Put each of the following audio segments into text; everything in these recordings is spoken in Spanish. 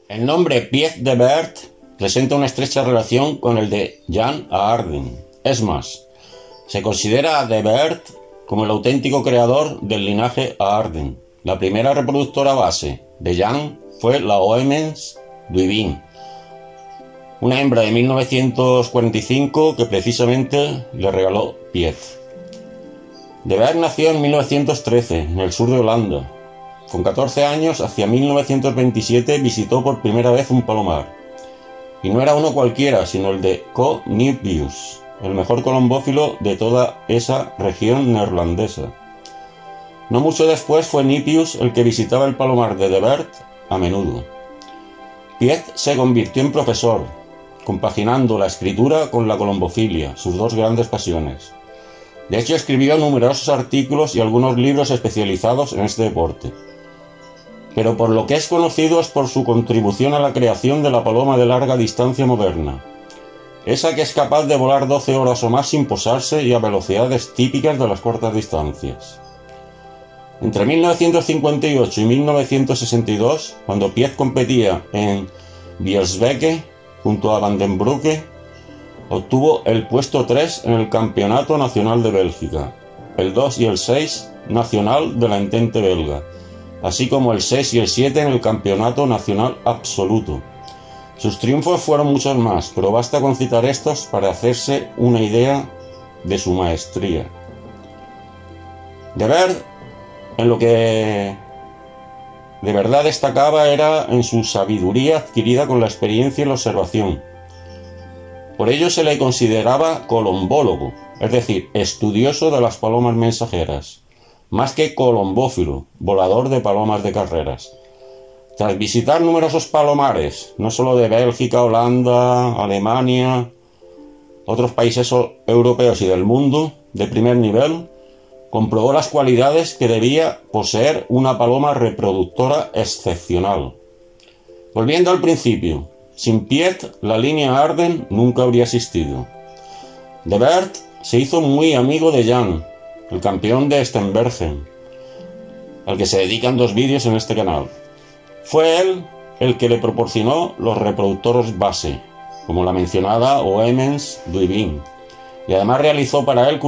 El nombre Piet de Weert presenta una estrecha relación con el de Jan Aarden. Es más, se considera a de Weert como el auténtico creador del linaje Aarden. La primera reproductora base de Jan fue la Oemens Duivin, una hembra de 1945 que precisamente le regaló Piet. De Weert nació en 1913 en el sur de Holanda. Con 14 años, hacia 1927, visitó por primera vez un palomar. Y no era uno cualquiera, sino el de Co Nijpheus, el mejor colombófilo de toda esa región neerlandesa. No mucho después fue Nijpheus el que visitaba el palomar de Weert a menudo. Piet se convirtió en profesor, compaginando la escritura con la colombofilia, sus dos grandes pasiones. De hecho, escribió numerosos artículos y algunos libros especializados en este deporte. Pero por lo que es conocido es por su contribución a la creación de la paloma de larga distancia moderna, esa que es capaz de volar 12 horas o más sin posarse y a velocidades típicas de las cortas distancias. Entre 1958 y 1962, cuando Piet competía en Bielsbeke junto a Van den Broeke, obtuvo el puesto 3 en el Campeonato Nacional de Bélgica, el 2 y el 6 nacional de la Entente belga, así como el 6 y el 7 en el Campeonato Nacional Absoluto. Sus triunfos fueron muchos más, pero basta con citar estos para hacerse una idea de su maestría. De Weert, en lo que de verdad destacaba era en su sabiduría adquirida con la experiencia y la observación. Por ello se le consideraba colombólogo, es decir, estudioso de las palomas mensajeras, más que colombófilo, volador de palomas de carreras. Tras visitar numerosos palomares, no solo de Bélgica, Holanda, Alemania, otros países europeos y del mundo de primer nivel, comprobó las cualidades que debía poseer una paloma reproductora excepcional. Volviendo al principio, sin Piet, la línea Aarden nunca habría existido. De Weert se hizo muy amigo de Jan, el campeón de Steenbergen, al que se dedican 2 vídeos en este canal. Fue él el que le proporcionó los reproductores base, como la mencionada Oemens Duivin, y además realizó para él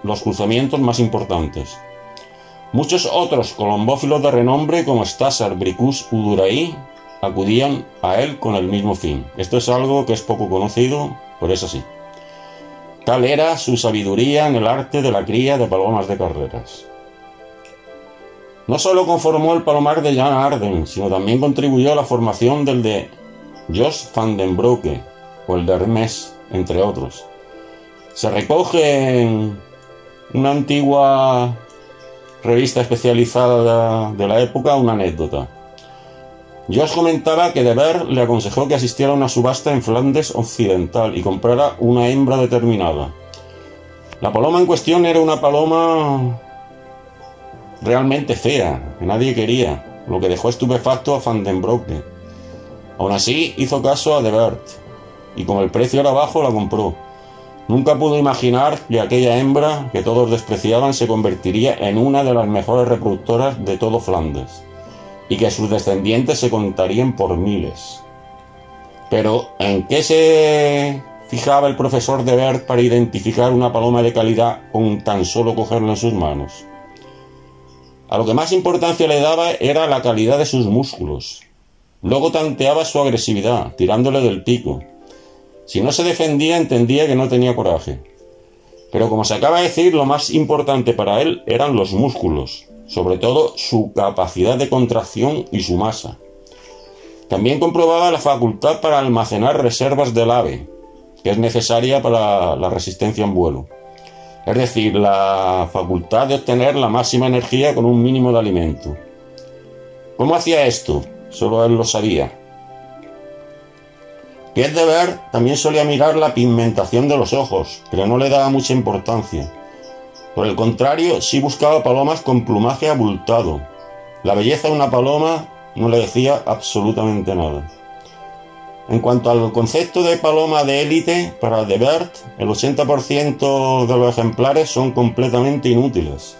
los cruzamientos más importantes. Muchos otros colombófilos de renombre, como Stasar, Bricus u Duraí, acudían a él con el mismo fin. Esto es algo que es poco conocido, pero es así. Tal era su sabiduría en el arte de la cría de palomas de carreras. No solo conformó el palomar de Jan Aarden, sino también contribuyó a la formación del de Jos van den Broeke o el de Hermes, entre otros. Se recoge en una antigua revista especializada de la época una anécdota. Jos comentaba que de Weert le aconsejó que asistiera a una subasta en Flandes Occidental y comprara una hembra determinada. La paloma en cuestión era una paloma realmente fea, que nadie quería, lo que dejó estupefacto a Van den Broeke. Aún así, hizo caso a de Weert, y como el precio era bajo, la compró. Nunca pudo imaginar que aquella hembra, que todos despreciaban, se convertiría en una de las mejores reproductoras de todo Flandes, y que sus descendientes se contarían por miles. Pero, ¿en qué se fijaba el profesor de Weert para identificar una paloma de calidad con tan solo cogerla en sus manos? A lo que más importancia le daba era la calidad de sus músculos. Luego tanteaba su agresividad, tirándole del pico. Si no se defendía, entendía que no tenía coraje. Pero como se acaba de decir, lo más importante para él eran los músculos, sobre todo su capacidad de contracción y su masa. También comprobaba la facultad para almacenar reservas del ave, que es necesaria para la resistencia en vuelo. Es decir, la facultad de obtener la máxima energía con un mínimo de alimento. ¿Cómo hacía esto? Solo él lo sabía. Piet de Weert también solía mirar la pigmentación de los ojos, pero no le daba mucha importancia. Por el contrario, sí buscaba palomas con plumaje abultado. La belleza de una paloma no le decía absolutamente nada. En cuanto al concepto de paloma de élite, para de Weert, el 80% de los ejemplares son completamente inútiles.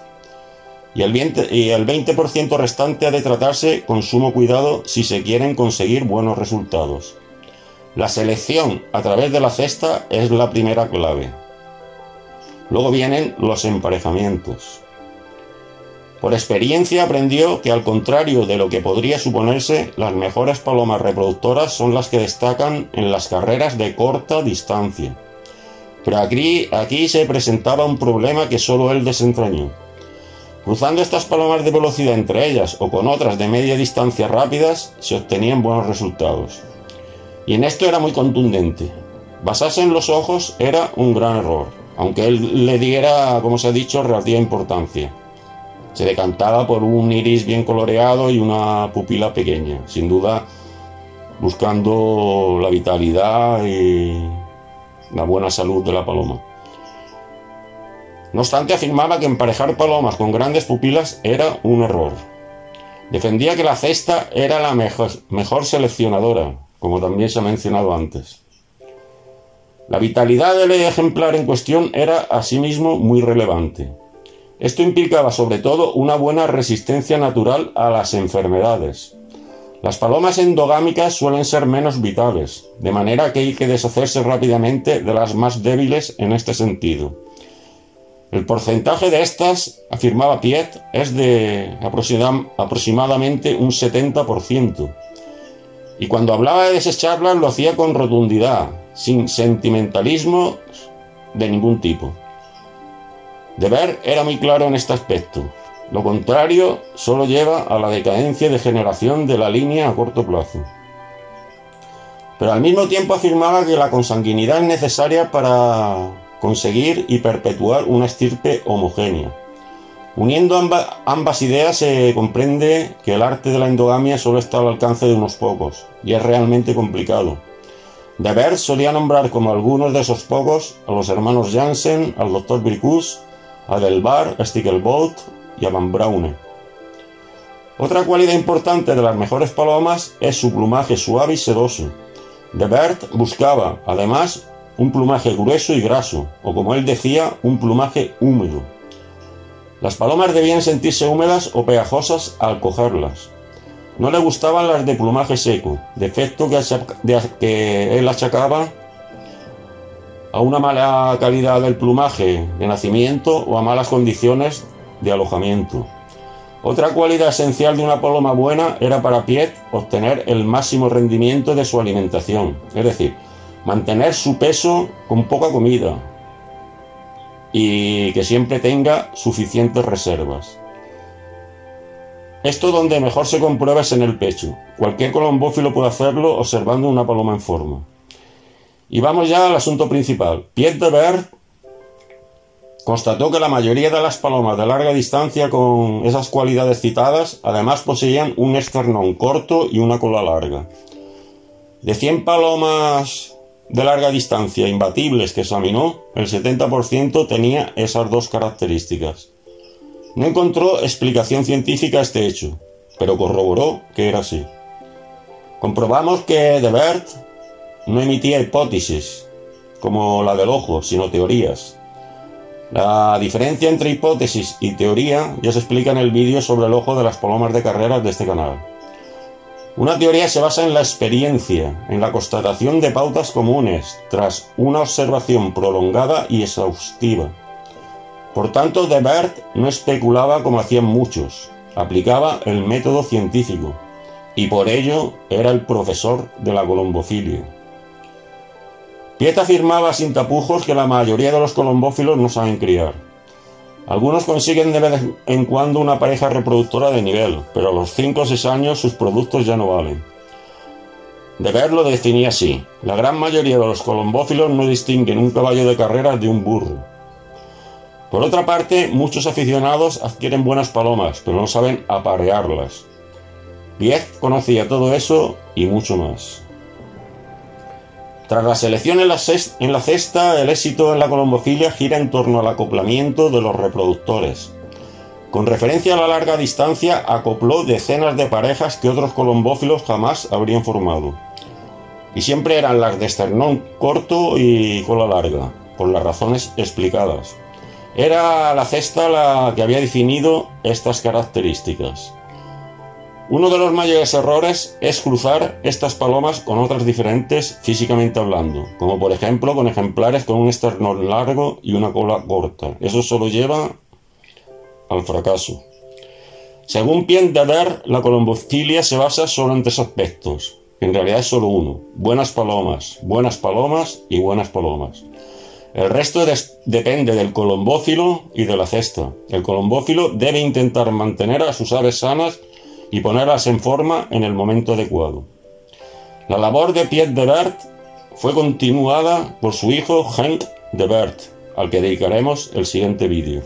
y el 20% restante ha de tratarse con sumo cuidado si se quieren conseguir buenos resultados. La selección a través de la cesta es la primera clave. Luego vienen los emparejamientos. Por experiencia aprendió que, al contrario de lo que podría suponerse, las mejores palomas reproductoras son las que destacan en las carreras de corta distancia. Pero aquí se presentaba un problema que solo él desentrañó. Cruzando estas palomas de velocidad entre ellas o con otras de media distancia rápidas, se obtenían buenos resultados. Y en esto era muy contundente. Basarse en los ojos era un gran error, aunque él le diera, como se ha dicho, relativa importancia. Se decantaba por un iris bien coloreado y una pupila pequeña, sin duda buscando la vitalidad y la buena salud de la paloma. No obstante, afirmaba que emparejar palomas con grandes pupilas era un error. Defendía que la cesta era la mejor seleccionadora, como también se ha mencionado antes. La vitalidad del ejemplar en cuestión era asimismo muy relevante. Esto implicaba sobre todo una buena resistencia natural a las enfermedades. Las palomas endogámicas suelen ser menos vitales, de manera que hay que deshacerse rápidamente de las más débiles en este sentido. El porcentaje de estas, afirmaba Piet, es de aproximadamente un 70%. Y cuando hablaba de desecharlas lo hacía con rotundidad, sin sentimentalismo de ningún tipo. De Beert era muy claro en este aspecto. Lo contrario solo lleva a la decadencia y degeneración de la línea a corto plazo. Pero al mismo tiempo afirmaba que la consanguinidad es necesaria para conseguir y perpetuar una estirpe homogénea. Uniendo ambas ideas se comprende que el arte de la endogamia solo está al alcance de unos pocos, y es realmente complicado. De Beert solía nombrar como algunos de esos pocos a los hermanos Jansen, al Dr. Bricus, a Delbar, a Stickelbolt y a Van Braune. Otra cualidad importante de las mejores palomas es su plumaje suave y sedoso. De Beert buscaba, además, un plumaje grueso y graso, o como él decía, un plumaje húmedo. Las palomas debían sentirse húmedas o pegajosas al cogerlas. No le gustaban las de plumaje seco, defecto que él achacaba a una mala calidad del plumaje de nacimiento o a malas condiciones de alojamiento. Otra cualidad esencial de una paloma buena era para Piet obtener el máximo rendimiento de su alimentación, es decir, mantener su peso con poca comida y que siempre tenga suficientes reservas. Esto donde mejor se comprueba es en el pecho. Cualquier colombófilo puede hacerlo observando una paloma en forma. Y vamos ya al asunto principal. Piet de Beert constató que la mayoría de las palomas de larga distancia con esas cualidades citadas además poseían un esternón corto y una cola larga. De 100 palomas de larga distancia imbatibles que examinó, el 70% tenía esas dos características. No encontró explicación científica a este hecho, pero corroboró que era así. Comprobamos que de Beert no emitía hipótesis, como la del ojo, sino teorías. La diferencia entre hipótesis y teoría ya se explica en el vídeo sobre el ojo de las palomas de carreras de este canal. Una teoría se basa en la experiencia, en la constatación de pautas comunes, tras una observación prolongada y exhaustiva. Por tanto, de Beert no especulaba como hacían muchos, aplicaba el método científico, y por ello era el profesor de la colombofilia. Piet afirmaba sin tapujos que la mayoría de los colombófilos no saben criar. Algunos consiguen de vez en cuando una pareja reproductora de nivel, pero a los 5 o 6 años sus productos ya no valen. De Beert lo definía así: la gran mayoría de los colombófilos no distinguen un caballo de carreras de un burro. Por otra parte, muchos aficionados adquieren buenas palomas, pero no saben aparearlas. Piet conocía todo eso y mucho más. Tras la selección en la cesta, el éxito en la colombofilia gira en torno al acoplamiento de los reproductores. Con referencia a la larga distancia, acopló decenas de parejas que otros colombófilos jamás habrían formado. Y siempre eran las de esternón corto y cola larga, por las razones explicadas. Era la cesta la que había definido estas características. Uno de los mayores errores es cruzar estas palomas con otras diferentes físicamente hablando, como por ejemplo con ejemplares con un esternón largo y una cola corta. Eso solo lleva al fracaso. Según Pierre de Bert, la colombofilia se basa solo en tres aspectos, que en realidad es solo uno: buenas palomas y buenas palomas. El resto depende del colombófilo y de la cesta. El colombófilo debe intentar mantener a sus aves sanas y ponerlas en forma en el momento adecuado. La labor de Pierre de Bert fue continuada por su hijo Henk de Bert, al que dedicaremos el siguiente vídeo.